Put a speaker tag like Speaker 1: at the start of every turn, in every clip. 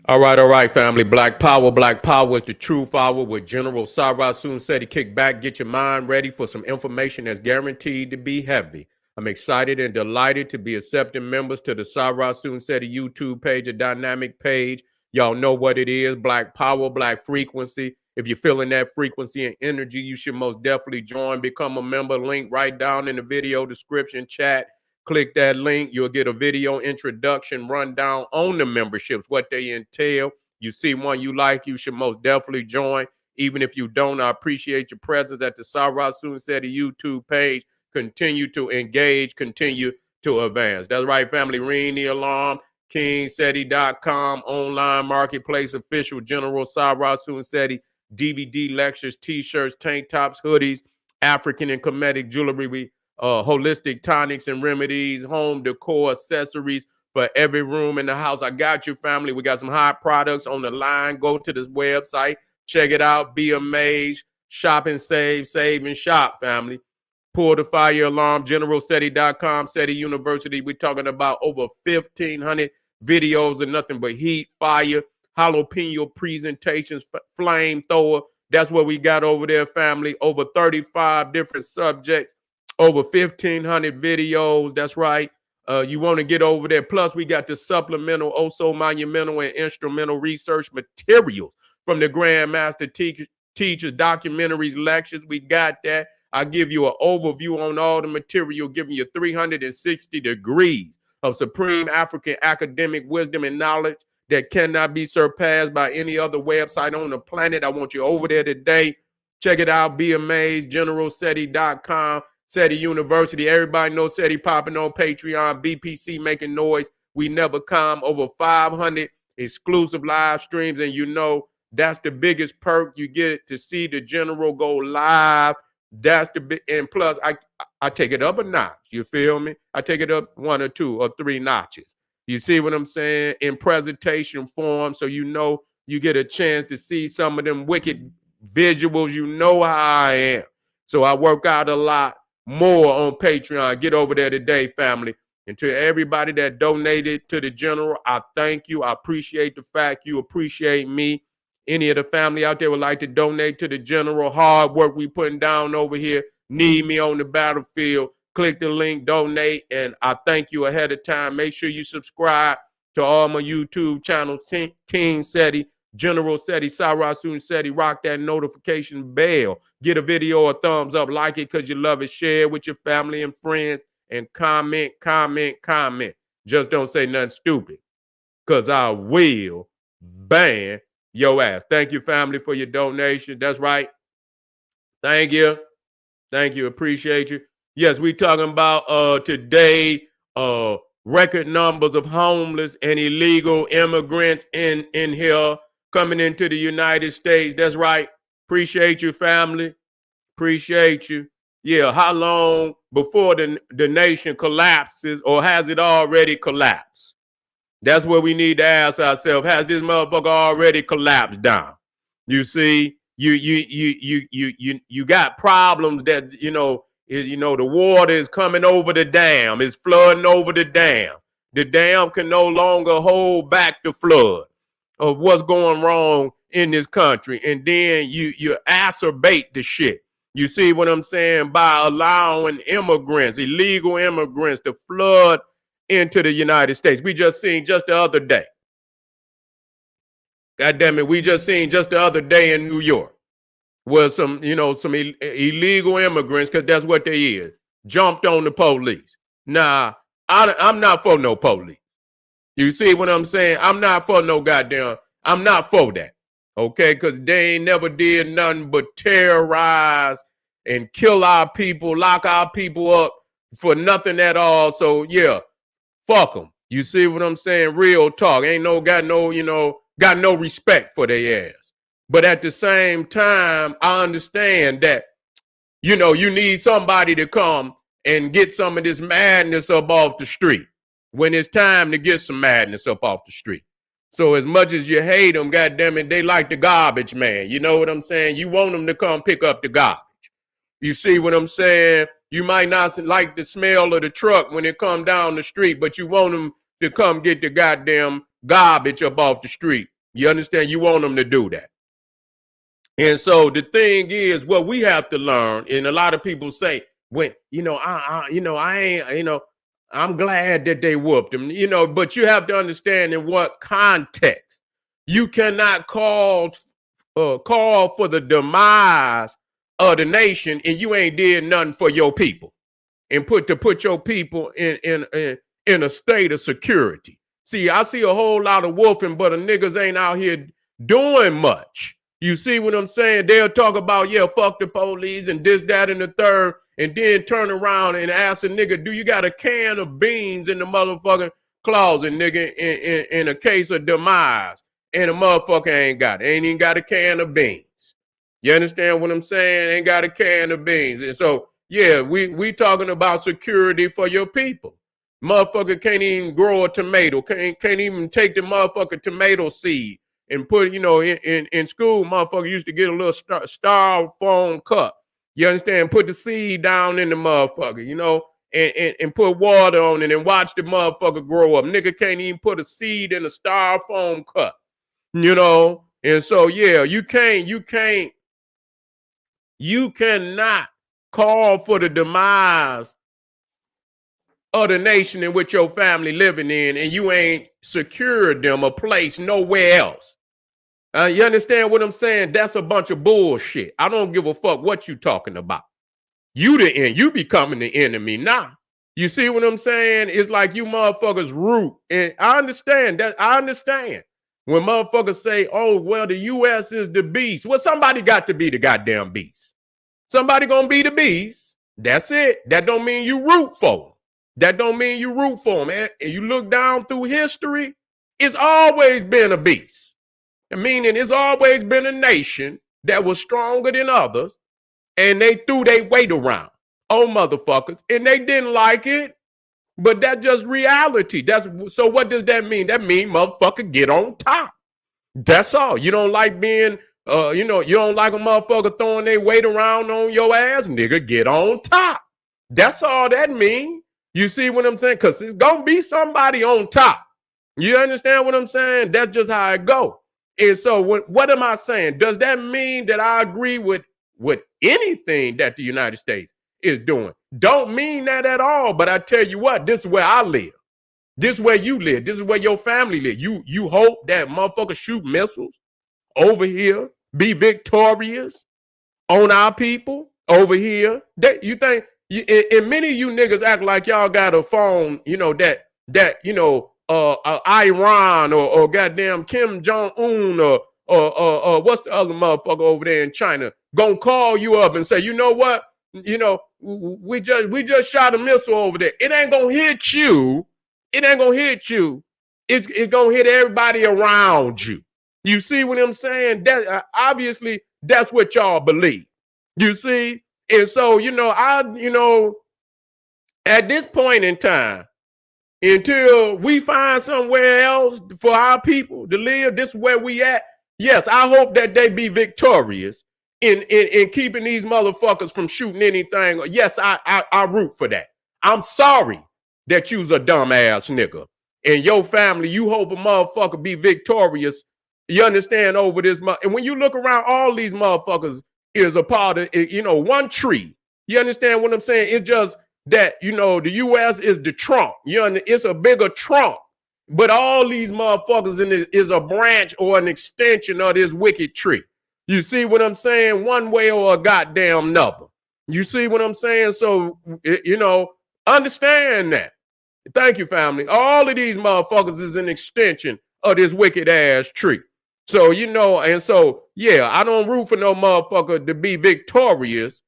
Speaker 1: All right, family. Black Power is the truth hour with General Sarah Soon said he kick back, get your mind ready for some information that's guaranteed to be heavy. I'm excited and delighted to be accepting members to the Sarah Soon said YouTube page, a dynamic page. Y'all know what it is, Black Power, Black Frequency. If you're feeling that frequency and energy, you should most definitely join, become a member. Link right down in the video description chat. Click that link. You'll get a video introduction rundown on the memberships, what they entail. You see one you like, you should most definitely join. Even if you don't, I appreciate your presence at the Sarah Soon said YouTube page. Continue to engage, continue to advance. That's right, family. Ring the alarm. KingSeti.com, online marketplace, official General Sarah Soon DVD lectures, t-shirts, tank tops, hoodies, African and Kemetic jewelry, holistic tonics and remedies, home decor, accessories for every room in the house. I got you, family. We got some hot products on the line. Go to this website, check it out, be amazed, shop and save and shop, family. Pull the fire alarm, generalseti.com, SETI University. We're talking about over 1,500 videos of nothing but heat, fire, jalapeno presentations, flamethrower. That's what we got over there, family. Over 35 different subjects, over 1,500 videos. That's right. You want to get over there. Plus, we got the supplemental, also monumental and instrumental research materials from the Grandmaster teachers, documentaries, lectures. We got that. I give you an overview on all the material, giving you 360 degrees of supreme African academic wisdom and knowledge that cannot be surpassed by any other website on the planet. I want you over there today. Check it out. Be amazed. GeneralSeti.com. SETI University. Everybody knows SETI popping on Patreon. BPC making noise. We never come. Over 500 exclusive live streams. And you know, that's the biggest perk. You get to see the General go live. That's the big, and plus I take it up a notch. You feel me? I take it up 1 or 2 or 3 notches. You see what I'm saying? In presentation form, so you know you get a chance to see some of them wicked visuals. You know how I am. So I work out a lot more on Patreon. Get over there today, family. And to everybody that donated to the General, I thank you. I appreciate the fact you appreciate me. Any of the family out there would like to donate to the General, hard work we putting down over here, need me on the battlefield, click the link, donate, and I thank you ahead of time. Make sure you subscribe to all my YouTube channels, King SETI, General SETI, Sarah Soon SETI. Rock that notification bell. Get a video a thumbs up, like it because you love it, share it with your family and friends, and comment. Just don't say nothing stupid, because I will ban your ass. Thank you, family, for your donation. That's right. Thank you. Appreciate you. Yes, we talking about today record numbers of homeless and illegal immigrants in here coming into the United States. That's right. Appreciate you, family. Appreciate you. Yeah, how long before the nation collapses, or has it already collapsed? That's what we need to ask ourselves. Has this motherfucker already collapsed down? You see, you got problems that the water is coming over the dam, it's flooding over the dam. The dam can no longer hold back the flood of what's going wrong in this country, and then you acerbate the shit. You see what I'm saying? By allowing immigrants, illegal immigrants, to flood into the United States. We just seen just the other day. God damn it, we just seen just the other day in New York where some illegal immigrants, because that's what they is, jumped on the police. Nah, I'm not for no police. You see what I'm saying? I'm not for that. Okay, because they ain't never did nothing but terrorize and kill our people, lock our people up for nothing at all. So yeah, fuck them. You see what I'm saying? Real talk. Ain't got no respect for their ass. But at the same time, I understand that, you need somebody to come and get some of this madness up off the street when it's time to get some madness up off the street. So as much as you hate them, goddamn it, they like the garbage man. You know what I'm saying? You want them to come pick up the garbage. You see what I'm saying? You might not like the smell of the truck when it come down the street, but you want them to come get the goddamn garbage up off the street. You understand? You want them to do that. And so the thing is, what we have to learn, and a lot of people say, when, I ain't, I'm glad that they whooped him, but you have to understand in what context. You cannot call for the demise of the nation and you ain't did nothing for your people and put your people in a state of security. See, I see a whole lot of wolfing, but the niggas ain't out here doing much. You see what I'm saying? They'll talk about, yeah, fuck the police and this, that, and the third, and then turn around and ask a nigga, do you got a can of beans in the motherfucking closet, nigga, in a case of demise? And the motherfucker ain't got it. Ain't even got a can of beans. You understand what I'm saying? Ain't got a can of beans. And so, yeah, we talking about security for your people. Motherfucker can't even grow a tomato. Can't even take the motherfucking tomato seed and put, in school, motherfucker used to get a little styrofoam cup. You understand? Put the seed down in the motherfucker, and put water on it and watch the motherfucker grow up. Nigga can't even put a seed in a styrofoam cup, And so, yeah, you cannot call for the demise of the nation in which your family living in and you ain't secured them a place nowhere else. You understand what I'm saying? That's a bunch of bullshit. I don't give a fuck what you talking about. You the end. You becoming the enemy now. You see what I'm saying? It's like you motherfuckers root. And I understand that. I understand when motherfuckers say, oh, well, the U.S. is the beast. Well, somebody got to be the goddamn beast. Somebody gonna be the beast. That's it. That don't mean you root for them. That don't mean you root for them. And you look down through history, it's always been a beast. Meaning it's always been a nation that was stronger than others, and they threw their weight around on motherfuckers, and they didn't like it, but that's just reality. So what does that mean? That means motherfucker get on top. That's all. You don't like being, you don't like a motherfucker throwing their weight around on your ass, nigga, get on top. That's all that means. You see what I'm saying? Because it's going to be somebody on top. You understand what I'm saying? That's just how it goes. And so what am I saying? Does that mean that I agree with anything that the United States is doing? Don't mean that at all. But I tell you what, this is where I live. This is where you live. This is where your family live. You hope that motherfuckers shoot missiles over here, be victorious on our people over here. You think, and many of you niggas act like y'all got a phone, Iran or goddamn Kim Jong-un or what's the other motherfucker over there in China gonna call you up and say, you know what? We just shot a missile over there. It ain't gonna hit you. It ain't gonna hit you. It's gonna hit everybody around you. You see what I'm saying? That obviously that's what y'all believe. You see? And so, at this point in time, until we find somewhere else for our people to live, this is where we at. Yes, I hope that they be victorious in keeping these motherfuckers from shooting anything. Yes, I root for that. I'm sorry that you's a dumbass nigga. And your family, you hope a motherfucker be victorious. You understand, over this. And when you look around, all these motherfuckers is a part of, one tree. You understand what I'm saying? It's just that, the U.S. is the trunk. It's a bigger trunk. But all these motherfuckers in this is a branch or an extension of this wicked tree. You see what I'm saying? One way or a goddamn another. You see what I'm saying? So, understand that. Thank you, family. All of these motherfuckers is an extension of this wicked ass tree. So, and so, yeah, I don't root for no motherfucker to be victorious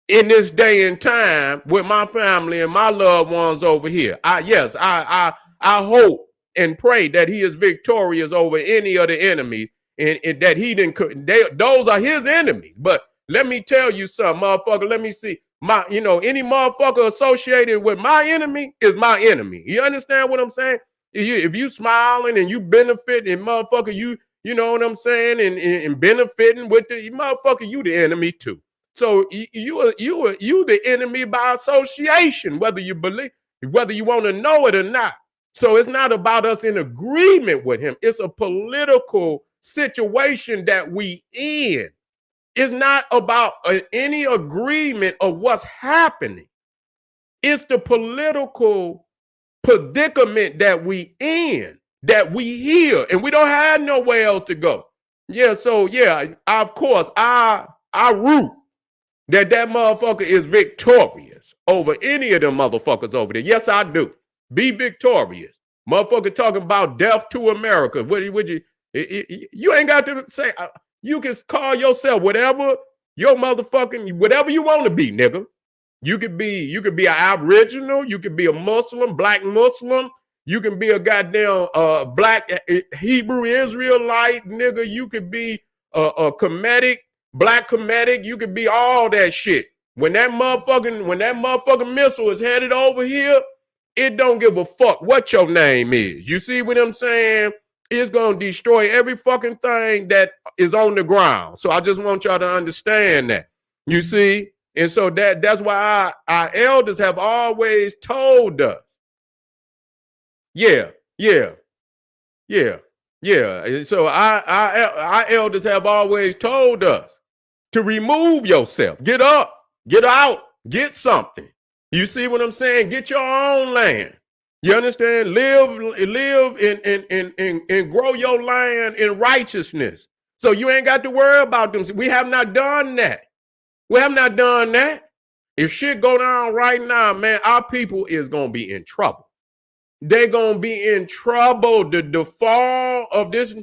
Speaker 1: in this day and time with my family and my loved ones over here. I hope and pray that he is victorious over any of the enemies and that he didn't. Those are his enemies. But let me tell you something, motherfucker. Let me see. Any motherfucker associated with my enemy is my enemy. You understand what I'm saying? If you smiling and you benefiting, motherfucker, you know what I'm saying, and benefiting with the motherfucker, you the enemy too. So you the enemy by association, whether you want to know it or not. So it's not about us in agreement with him. It's a political situation that we in. It's not about any agreement of what's happening. It's the political predicament that we in, that we here, and we don't have nowhere else to go. Yeah, so yeah, of course, I root that motherfucker is victorious over any of them motherfuckers over there. Yes, I do. Be victorious. Motherfucker talking about death to America. Would you? You ain't got to say. You can call yourself whatever your motherfucking whatever you want to be, nigga. You could be an Aboriginal. You could be a Muslim, black Muslim. You can be a goddamn black Hebrew Israelite, nigga. You could be a Kemetic, black Kemetic. You could be all that shit. When that motherfucking missile is headed over here, it don't give a fuck what your name is. You see what I'm saying? It's gonna destroy every fucking thing that is on the ground. So I just want y'all to understand that. You see? And so that's why our elders have always told us. Yeah. So our elders have always told us to remove yourself. Get up, get out, get something. You see what I'm saying? Get your own land. You understand? Live and grow your land in righteousness. So you ain't got to worry about them. We have not done that. We have not done that. If shit go down right now, man, our people is going to be in trouble. They're going to be in trouble. The fall of this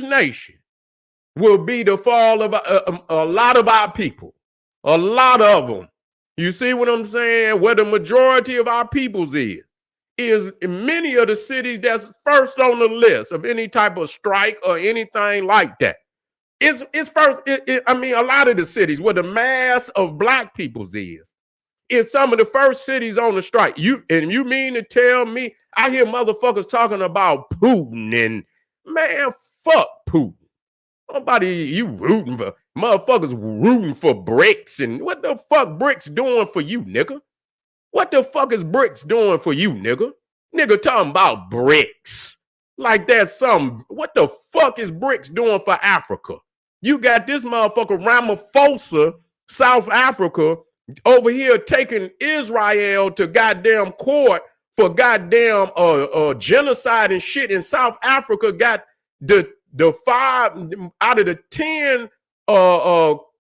Speaker 1: nation will be the fall of a lot of our people. A lot of them. You see what I'm saying? Where the majority of our peoples is in many of the cities that's first on the list of any type of strike or anything like that. It's first. I mean, a lot of the cities where the mass of black peoples is some of the first cities on the strike. You mean to tell me I hear motherfuckers talking about Putin and man, fuck Putin. Nobody you rooting for. Motherfuckers rooting for BRICS. And what the fuck BRICS doing for you, nigga? What the fuck is BRICS doing for you, nigga? Nigga talking about BRICS. Like that's something. What the fuck is BRICS doing for Africa? You got this motherfucker Ramaphosa, South Africa, over here taking Israel to goddamn court for goddamn genocide and shit. In South Africa got the 5 out of the 10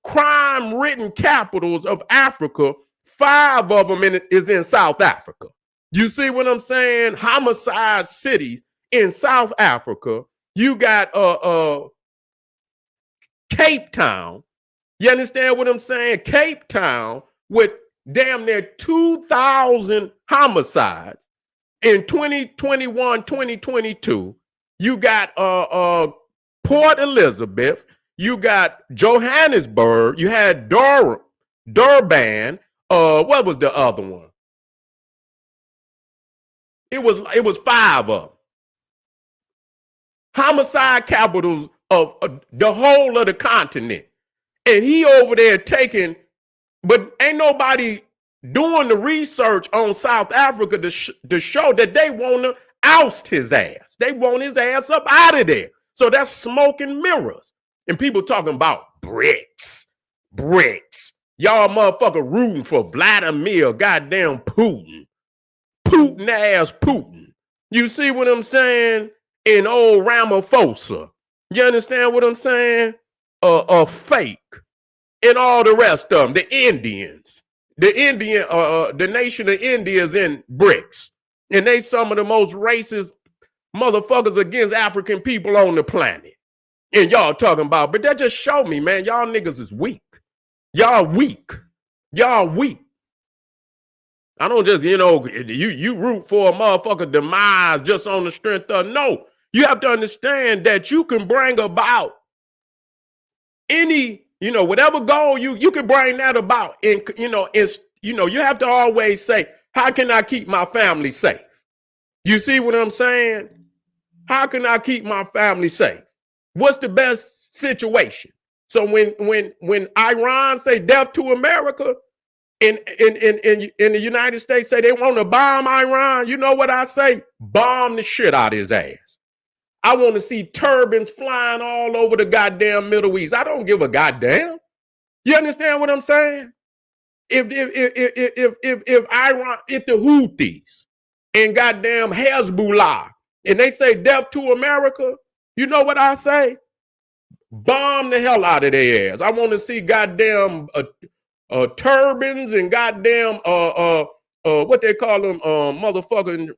Speaker 1: crime-ridden capitals of Africa, 5 of them is in South Africa. You see what I'm saying? Homicide cities in South Africa. You got Cape Town. You understand what I'm saying? Cape Town with damn near 2,000 homicides in 2021, 2022. You got Port Elizabeth. You got Johannesburg. You had Durban. What was the other one? It was 5 of them. Homicide capitals of the whole of the continent. And he over there taking, but ain't nobody doing the research on South Africa to show that they want to oust his ass. They want his ass up out of there. So that's smoke and mirrors. And people talking about BRICS. Y'all motherfucker rooting for Vladimir goddamn Putin. Putin ass Putin. You see what I'm saying? In old Ramaphosa. You understand what I'm saying? Fake. And all the rest of them. The Indians. The nation of India is in BRICS. And they some of the most racist motherfuckers against African people on the planet. And y'all talking about, but that just show me, man, y'all niggas is weak. Y'all weak. I don't just, you root for a motherfucker demise just on the strength of, no. You have to understand that you can bring about any, whatever goal you can bring that about. And, you have to always say, how can I keep my family safe? You see what I'm saying? How can I keep my family safe? What's the best situation? So when Iran say death to America, In the United States say they want to bomb Iran, you know what I say? Bomb the shit out of his ass. I want to see turbines flying all over the goddamn Middle East. I don't give a goddamn. You understand what I'm saying? If Iran, if the Houthis and goddamn Hezbollah, and they say death to America, you know what I say? Bomb the hell out of their ass. I want to see goddamn turbines and goddamn what they call them motherfucking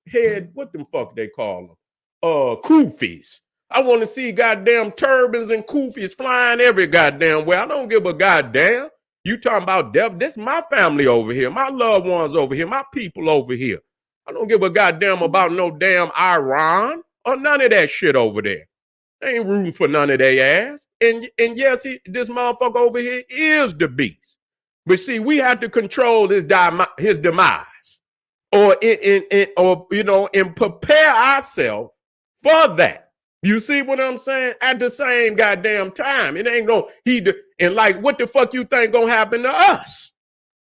Speaker 1: head, what the fuck they call them? Kufis. I want to see goddamn turbines and kufis flying every goddamn way. I don't give a goddamn. You talking about death? This is my family over here, my loved ones over here, my people over here. I don't give a goddamn about no damn Iran or none of that shit over there. I ain't rooting for none of their ass. And yes, this motherfucker over here is the beast. But see, we have to control his demise, or and prepare ourselves for that. You see what I'm saying? At the same goddamn time, it ain't gonna and like, what the fuck you think gonna happen to us?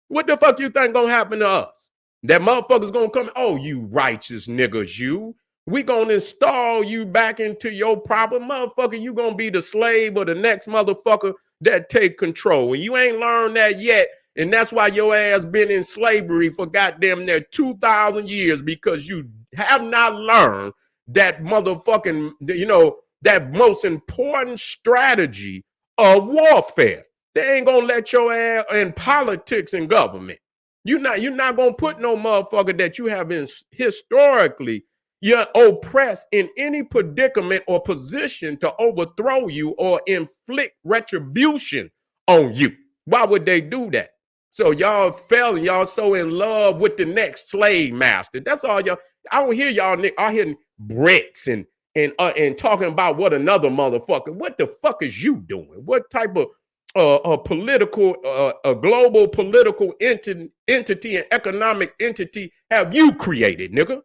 Speaker 1: What the fuck you think gonna happen to us? That motherfucker's gonna come, oh, you righteous niggas, you. We gonna install you back into your proper motherfucker. You gonna be the slave of the next motherfucker that take control. And you ain't learned that yet. And that's why your ass been in slavery for goddamn near 2,000 years, because you have not learned that motherfucking, that most important strategy of warfare. They ain't gonna let your ass in politics and government. You're not gonna put no motherfucker that you have historically you're oppressed in any predicament or position to overthrow you or inflict retribution on you. Why would they do that? So y'all y'all so in love with the next slave master. That's all y'all. I don't hear y'all. I hear bricks and talking about what another motherfucker. What the fuck is you doing? What type of a global political entity and economic entity have you created, nigga?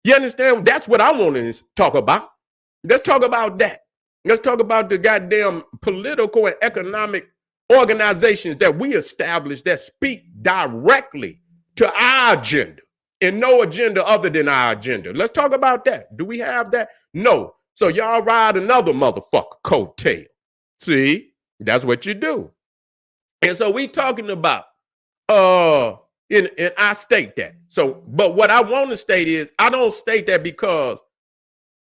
Speaker 1: You understand? That's what I want to talk about. Let's talk about that. Let's talk about the goddamn political and economic organizations that we established that speak directly to our agenda and no agenda other than our agenda. Let's talk about that. Do we have that? No. So y'all ride another motherfucker coattail. See, that's what you do. And so we talking about and I state that. So, but what I want to state is, I don't state that because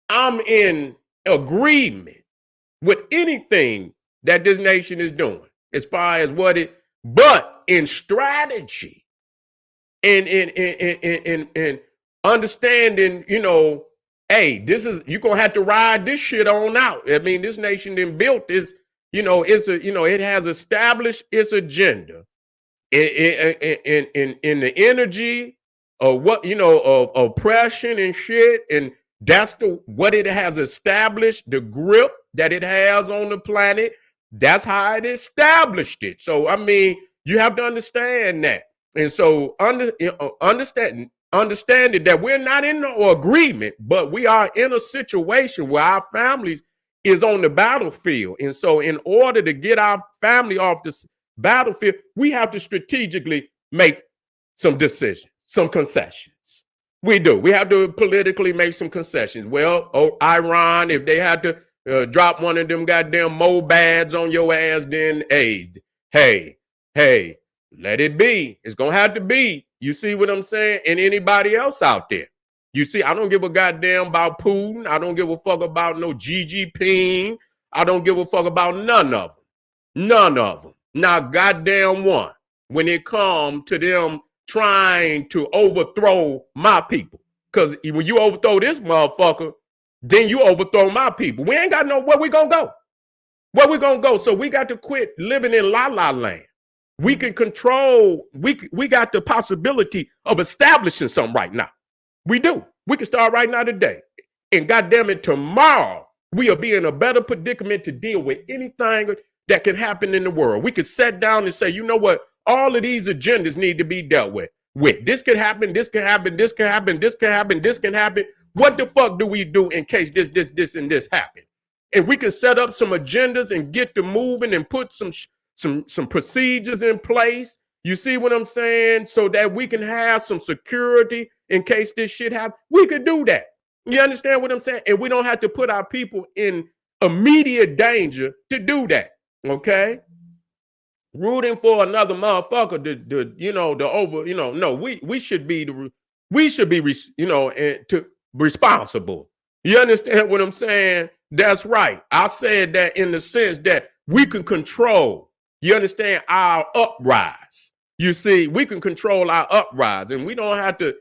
Speaker 1: I'm in agreement with anything that this nation is doing as far as but in strategy and understanding, hey, you're going to have to ride this shit on out. I mean, this nation then built this, it has established its agenda. In the energy of of oppression and shit, and that's what it has established, the grip that it has on the planet. That's how it established it. So I mean, you have to understand that, and so understanding that we're not in no agreement, but we are in a situation where our families is on the battlefield, and so in order to get our family off the battlefield, we have to strategically make some decisions, some concessions. We do. We have to politically make some concessions. Well, Iran, if they had to drop one of them goddamn Mobads on your ass, then hey, let it be. It's gonna have to be. You see what I'm saying? And anybody else out there. You see, I don't give a goddamn about Putin. I don't give a fuck about no Xi Jinping. I don't give a fuck about none of them. None of them. Not goddamn one, when it comes to them trying to overthrow my people. Because when you overthrow this motherfucker, then you overthrow my people. We ain't got where we gonna go. Where we gonna go? So we got to quit living in la-la land. We can control, we got the possibility of establishing something right now. We do. We can start right now today. And goddamn it, tomorrow, we'll be in a better predicament to deal with anything that can happen in the world. We could sit down and say, you know what? All of these agendas need to be dealt with. This can happen, this can happen, this can happen, this can happen, this can happen. What the fuck do we do in case this, and this happen? And we can set up some agendas and get to moving and put some procedures in place. You see what I'm saying? So that we can have some security in case this shit happens. We could do that. You understand what I'm saying? And we don't have to put our people in immediate danger to do that. Okay? Rooting for another motherfucker no, we should be responsible. You understand what I'm saying? That's right. I said that in the sense that we can control, you understand, our uprise. You see, we can control our uprise, and we don't have to,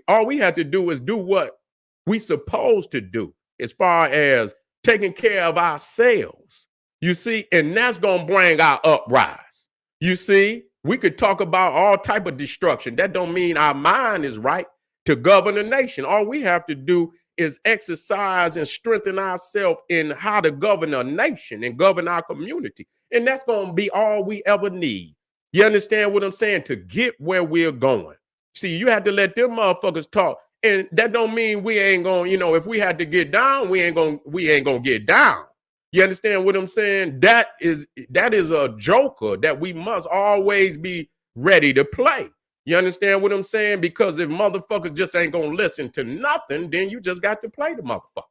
Speaker 1: all we have to do is do what we supposed to do as far as taking care of ourselves. You see, and that's going to bring our uprise. You see, we could talk about all type of destruction. That don't mean our mind is right to govern a nation. All we have to do is exercise and strengthen ourselves in how to govern a nation and govern our community. And that's going to be all we ever need. You understand what I'm saying? To get where we're going. See, you have to let them motherfuckers talk. And that don't mean we ain't going, if we had to get down, we ain't going to get down. You understand what I'm saying? That is a joker that we must always be ready to play. You understand what I'm saying? Because if motherfuckers just ain't gonna listen to nothing, then you just got to play the motherfucker.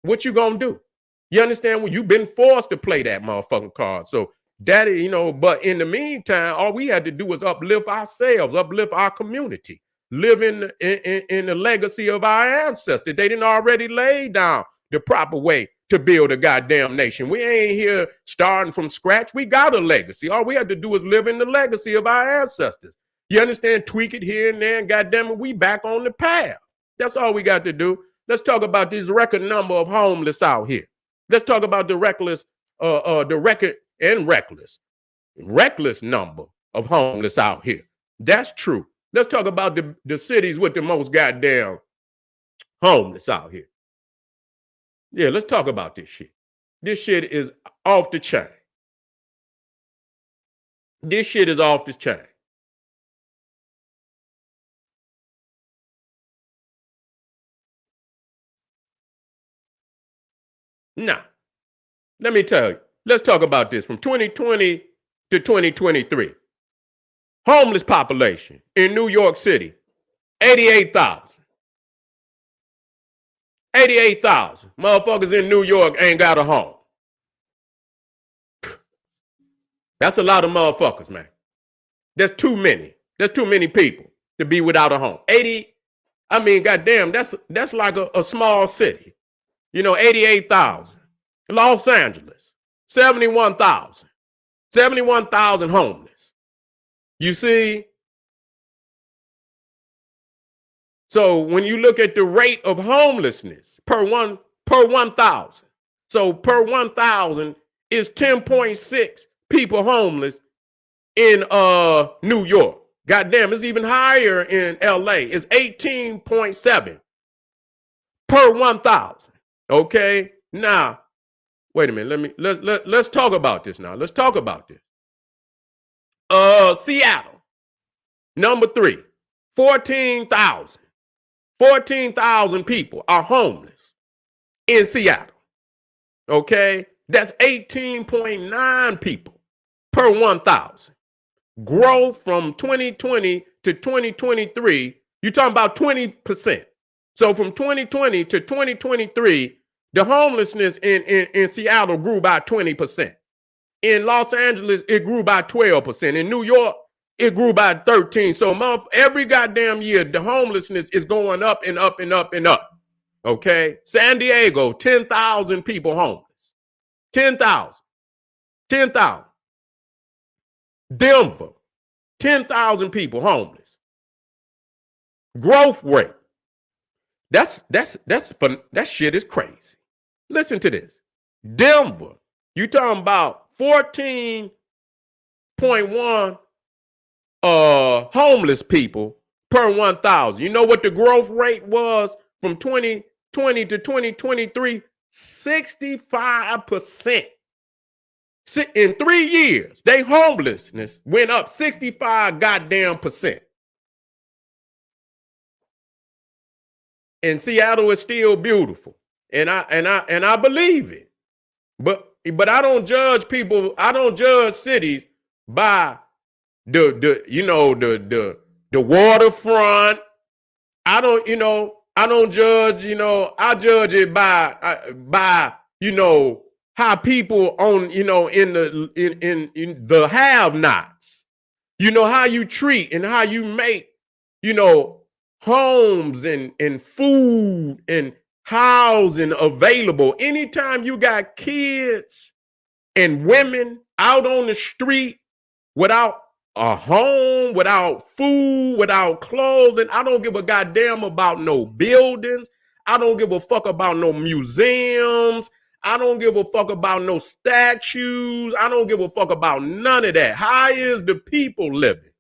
Speaker 1: What you gonna do? You understand? Well, you've been forced to play that motherfucking card. So that is, but in the meantime, all we had to do was uplift ourselves, uplift our community, live in the legacy of our ancestors. They didn't already lay down the proper way to build a goddamn nation. We ain't here starting from scratch. We got a legacy. All we have to do is live in the legacy of our ancestors. You understand? Tweak it here and there, and goddamn it, we back on the path. That's all we got to do. Let's talk about this record number of homeless out here. Let's talk about the reckless number of homeless out here. That's true. Let's talk about the cities with the most goddamn homeless out here. Yeah, let's talk about this shit. This shit is off the chain. This shit is off the chain. Now, let me tell you. Let's talk about this from 2020 to 2023. Homeless population in New York City, 88,000. 88,000 motherfuckers in New York ain't got a home. That's a lot of motherfuckers, man. That's too many. That's too many people to be without a home. Goddamn, that's like a small city. 88,000. Los Angeles, 71,000. 71,000 homeless. You see? So when you look at the rate of homelessness per 1,000, so per 1,000 is 10.6 people homeless in New York. Goddamn, it's even higher in LA. It's 18.7 per 1,000. Okay, now wait a minute. Let's talk about this now. Let's talk about this. Seattle, number 3, 14,000. 14,000 people are homeless in Seattle. Okay, that's 18.9 people per 1,000. Growth from 2020 to 2023, you're talking about 20%. So from 2020 to 2023, the homelessness in Seattle grew by 20%. In Los Angeles, it grew by 12%. In New York, it grew by 13%. So every goddamn year, the homelessness is going up and up and up and up. Okay? San Diego, 10,000 people homeless. 10,000. 10,000. Denver, 10,000 people homeless. Growth rate. That shit is crazy. Listen to this. Denver, you talking about 14.1 homeless people per 1,000. You know what the growth rate was from 2020 to 2023? 65%. In 3 years, their homelessness went up 65 goddamn percent. And Seattle is still beautiful. And I believe it. But I don't judge people, I don't judge cities by the waterfront. I don't judge, I judge it by how people on, in the have-nots. How you treat and how you make, homes and food and housing available. Anytime you got kids and women out on the street without a home, without food, without clothing, I don't give a goddamn about no buildings. I don't give a fuck about no museums. I don't give a fuck about no statues. I don't give a fuck about none of that. How is the people living?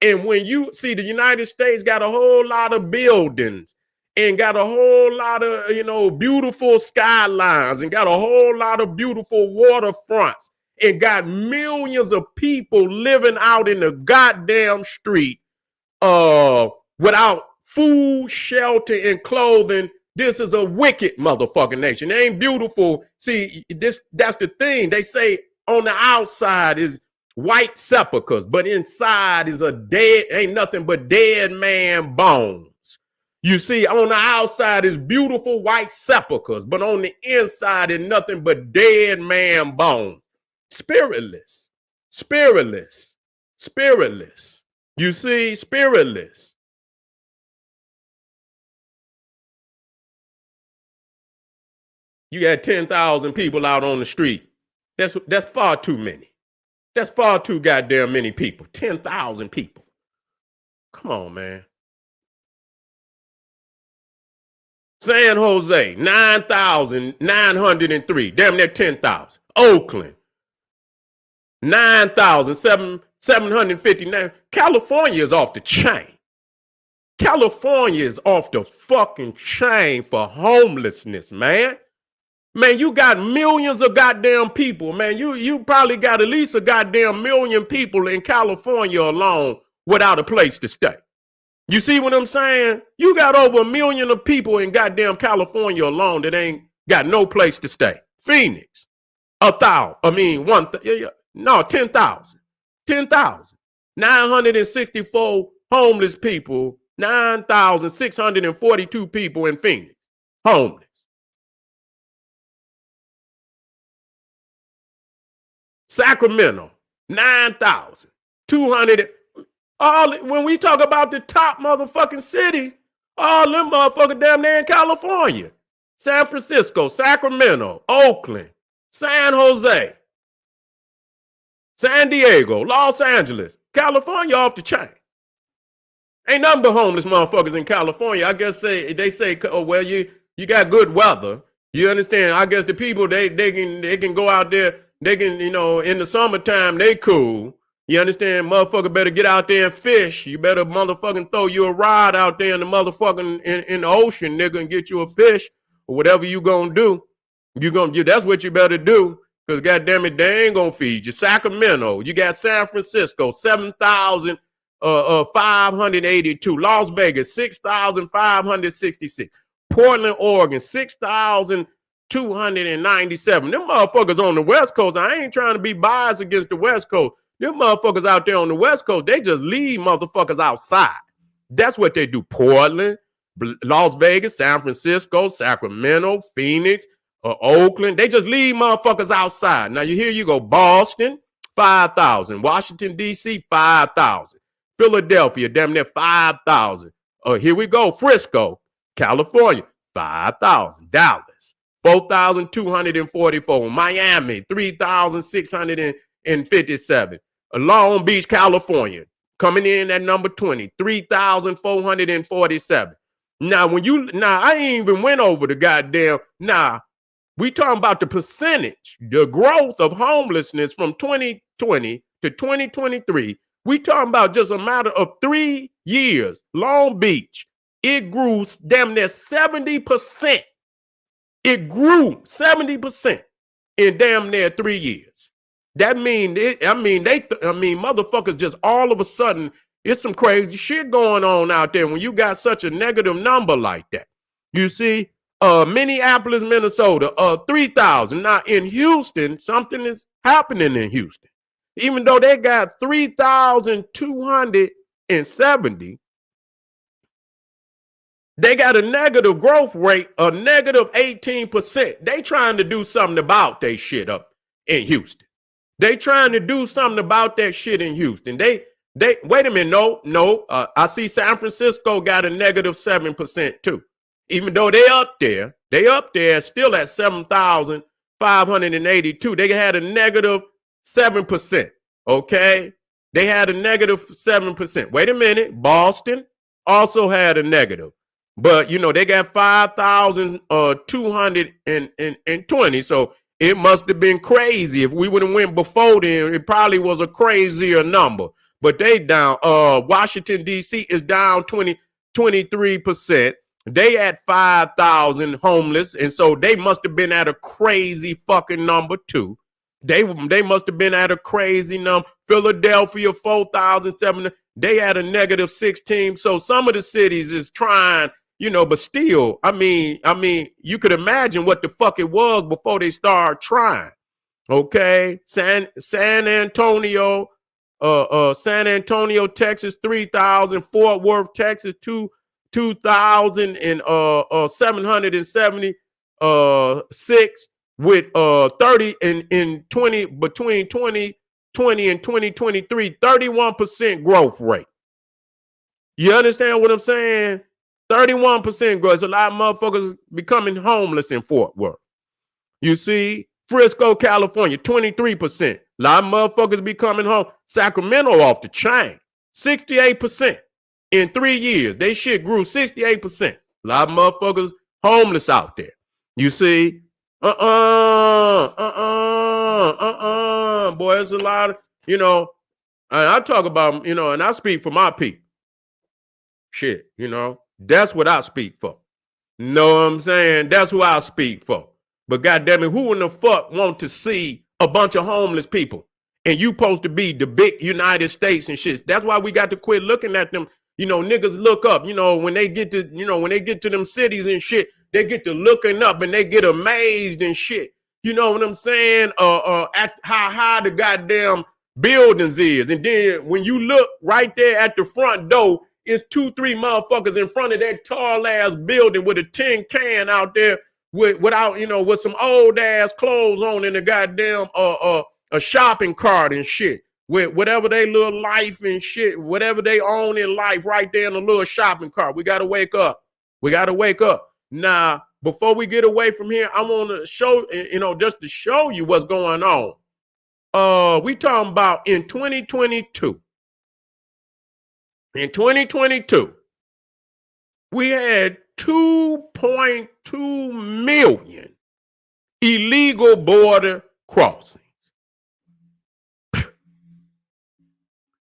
Speaker 1: And when you see the United States got a whole lot of buildings and got a whole lot of, beautiful skylines and got a whole lot of beautiful waterfronts and got millions of people living out in the goddamn street without food, shelter, and clothing. This is a wicked motherfucking nation. It ain't beautiful. See, that's the thing. They say on the outside is white sepulchres, but inside is ain't nothing but dead man bones. You see, on the outside is beautiful white sepulchres, but on the inside is nothing but dead man bones. Spiritless. You see, spiritless. You got 10,000 people out on the street. That's far too many. That's far too goddamn many people. 10,000 people. Come on, man. San Jose, 9,903. Damn near 10,000. Oakland, 9,759. California is off the chain. California is off the fucking chain for homelessness, man. Man, you got millions of goddamn people, man. You probably got at least a goddamn million people in California alone without a place to stay. You see what I'm saying? You got over 1 million of people in goddamn California alone that ain't got no place to stay. Phoenix, 10,000. 10,000. 964 homeless people, 9,642 people in Phoenix, homeless. Sacramento, 9,200. When we talk about the top motherfucking cities, all them motherfuckers damn near in California. San Francisco, Sacramento, Oakland, San Jose, San Diego, Los Angeles, California off the chain. Ain't nothing but homeless motherfuckers in California. I guess they say, oh, well, you got good weather. You understand? I guess the people, they can go out there. They can, in the summertime, they cool. You understand? Motherfucker better get out there and fish. You better motherfucking throw you a rod out there in the motherfucking in the ocean, nigga, and get you a fish or whatever you gonna do. That's what you better do. Because goddamn it, they ain't gonna feed you. Sacramento, you got San Francisco, 7,582. Las Vegas, 6,566. Portland, Oregon, 6,297. Them motherfuckers on the West Coast, I ain't trying to be biased against the West Coast. Them motherfuckers out there on the West Coast, they just leave motherfuckers outside. That's what they do. Portland, Las Vegas, San Francisco, Sacramento, Phoenix, Oakland. They just leave motherfuckers outside. Now, here you go. Boston, 5,000. Washington, D.C., 5,000. Philadelphia, damn near 5,000. Here we go. Frisco, California, 5,000. Dallas, 4,244. Miami, 3,657. Long Beach, California, coming in at number 20, 3,447. Now, I ain't even went over the goddamn, we talking about the percentage, the growth of homelessness from 2020 to 2023. We talking about just a matter of 3 years. Long Beach, it grew damn near 70%. It grew 70% in damn near 3 years. That motherfuckers just all of a sudden, it's some crazy shit going on out there when you got such a negative number like that. You see, Minneapolis, Minnesota, 3,000. Now in Houston, something is happening in Houston. Even though they got 3,270, they got a negative growth rate of negative 18%. They trying to do something about that shit up in Houston. They trying to do something about that shit in Houston. They wait a minute. No. I see San Francisco got a negative 7% too. Even though they up there still at 7,582. They had a negative 7%. Okay. They had a negative 7%. Wait a minute. Boston also had a negative. But you know, they got 5,220. So it must have been crazy. If we would have went before then, it probably was a crazier number. But they down. Washington, D.C. is down 23%. They at 5,000 homeless. And so they must have been at a crazy fucking number too. They must have been at a crazy number. Philadelphia, 4,700. They had a negative 16. So some of the cities is trying, you know, but still, I mean, you could imagine what the fuck it was before they started trying. Okay, San Antonio, Texas, 3,000. Fort Worth, Texas, 2,776 with 30 in 20 between 2020 and 2023, 31% growth rate. You understand what I'm saying? 31% growth. It's a lot of motherfuckers becoming homeless in Fort Worth. You see, Frisco, California, 23%. A lot of motherfuckers becoming home. Sacramento off the chain, 68% in 3 years. They shit grew 68%. A lot of motherfuckers homeless out there. You see, boy, it's a lot of, you know, I talk about, you know, and I speak for my people. Shit, you know, that's what I speak for. Know what I'm saying? That's who I speak for. But goddamn it, who in the fuck want to see a bunch of homeless people? And you supposed to be the big United States and shit. That's why we got to quit looking at them. You know, niggas look up. You know, when they get to, you know, when they get to them cities and shit, they get to looking up and they get amazed and shit. You know what I'm saying? At how high the goddamn buildings is. And then when you look right there at the front door, it's 2-3 motherfuckers in front of that tall ass building with a tin can out there without, you know, with some old ass clothes on in a goddamn a shopping cart and shit. With whatever they little life and shit, whatever they own in life right there in a little shopping cart. We gotta wake up. We gotta wake up. Now, before we get away from here, I want to show, you know, just to show you what's going on. We talking about in 2022. In 2022, we had 2.2 million illegal border crossings.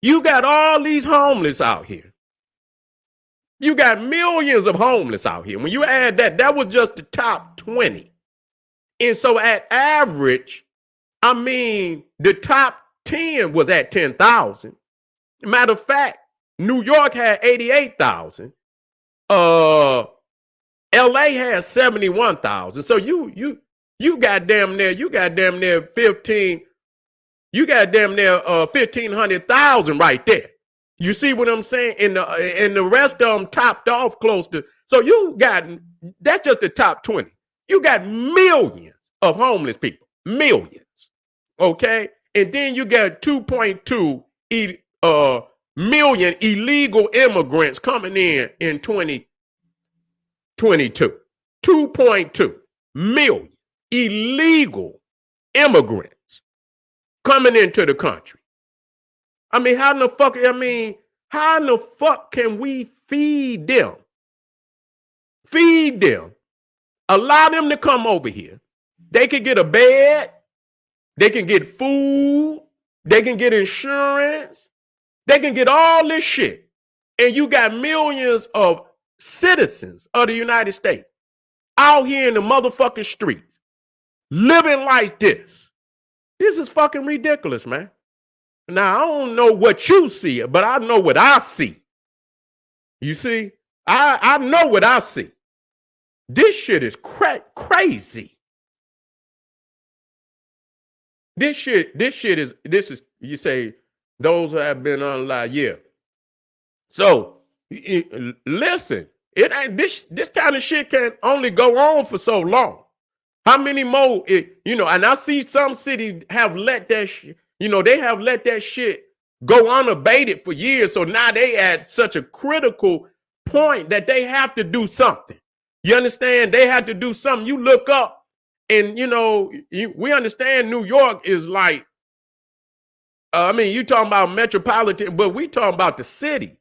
Speaker 1: You got all these homeless out here. You got millions of homeless out here. When you add that, that was just the top 20. And so at average, I mean, the top 10 was at 10,000. Matter of fact, New York had 88,000. LA has 71,000. So you got damn near 15. You got damn near 1,500,000 right there. You see what I'm saying? And the rest of them topped off close to. So you got, that's just the top 20. You got millions of homeless people, millions. Okay, and then you got 2.2 million illegal immigrants coming in 2022. 2.2 million illegal immigrants coming into the country. I mean, how in the fuck can we feed them? Feed them. Allow them to come over here. They can get a bed. They can get food. They can get insurance. They can get all this shit. And you got millions of citizens of the United States out here in the motherfucking streets living like this. This is fucking ridiculous, man. Now, I don't know what you see, but I know what I see. You see? I know what I see. This shit is crazy. this is you say those who have been unalive, yeah. So listen, it ain't this kind of shit can only go on for so long. How many more, and I see some cities have let that they have let that shit go unabated for years. So now they at such a critical point that they have to do something. You understand? They have to do something. You look up and, we understand New York is like, you talking about metropolitan, but we talking about the city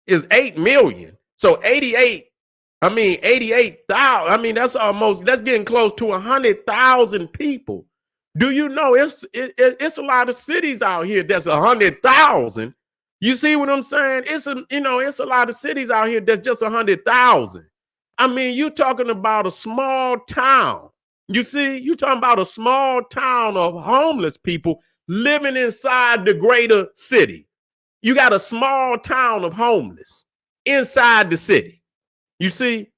Speaker 1: is 8 million. So 88,000. That's getting close to 100,000 people. Do you know it's a lot of cities out here that's 100,000? You see what I'm saying? It's a lot of cities out here that's just 100,000. You talking about a small town. You see, you talking about a small town of homeless people living inside the greater city. You got a small town of homeless inside the city. You see,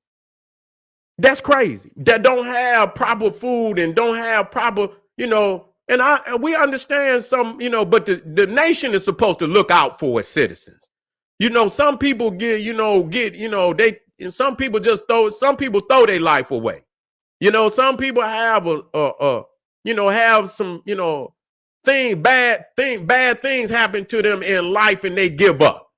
Speaker 1: that's crazy. That don't have proper food and don't have proper, and we understand some, but the nation is supposed to look out for its citizens. Some people some people throw their life away. Some people have have some, bad things happen to them in life and they give up.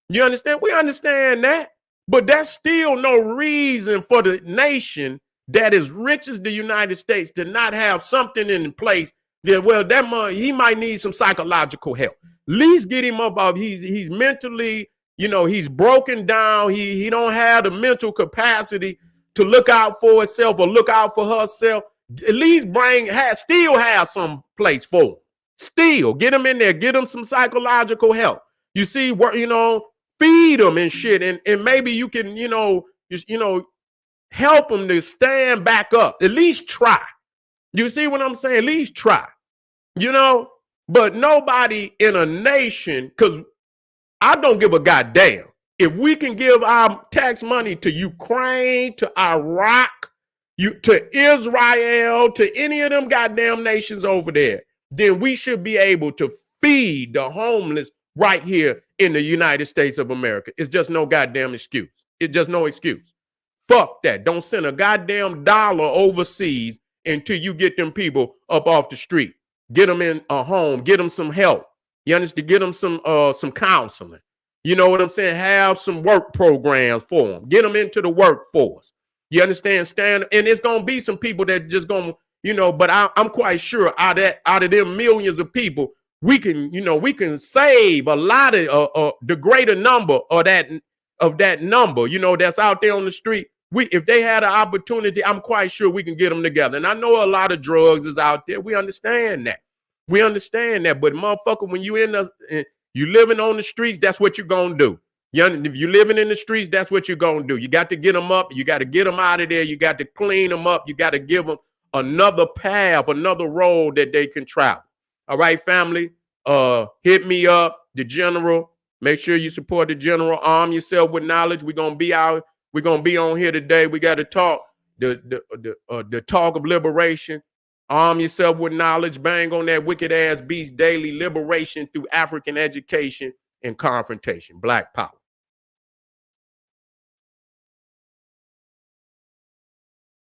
Speaker 1: You understand? We understand that. But that's still no reason for the nation that is rich as the United States to not have something in place that, well, that money, he might need some psychological help. At least get him up off. He's mentally, he's broken down. He don't have the mental capacity to look out for himself or look out for herself. At least still have some place for him. Still get him in there. Get him some psychological help. You see, feed them and shit, and maybe you can, help them to stand back up. At least try. You see what I'm saying? At least try. But nobody in a nation, because I don't give a goddamn if we can give our tax money to Ukraine, to Iraq, to Israel, to any of them goddamn nations over there, then we should be able to feed the homeless right here in the United States of America. It's just no goddamn excuse. It's just no excuse. Fuck that. Don't send a goddamn dollar overseas until you get them people up off the street. Get them in a home. Get them some help. You understand? Get them some counseling. You know what I'm saying? Have some work programs for them. Get them into the workforce. You understand? And it's gonna be some people that just gonna, but I'm quite sure out of them millions of people, we can save a lot of the greater number of that number, that's out there on the street. If they had an opportunity, I'm quite sure we can get them together. And I know a lot of drugs is out there. We understand that. But motherfucker, when you you living on the streets, that's what you're gonna do. If you're living in the streets, that's what you're gonna do. You got to get them up. You got to get them out of there. You got to clean them up. You got to give them another path, another road that they can travel. All right, family, hit me up, the general. Make sure you support the general. Arm yourself with knowledge. We're gonna be on here today. We got to talk the talk of liberation. Arm yourself with knowledge. Bang on that wicked ass beast daily. Liberation through African education and confrontation. Black power.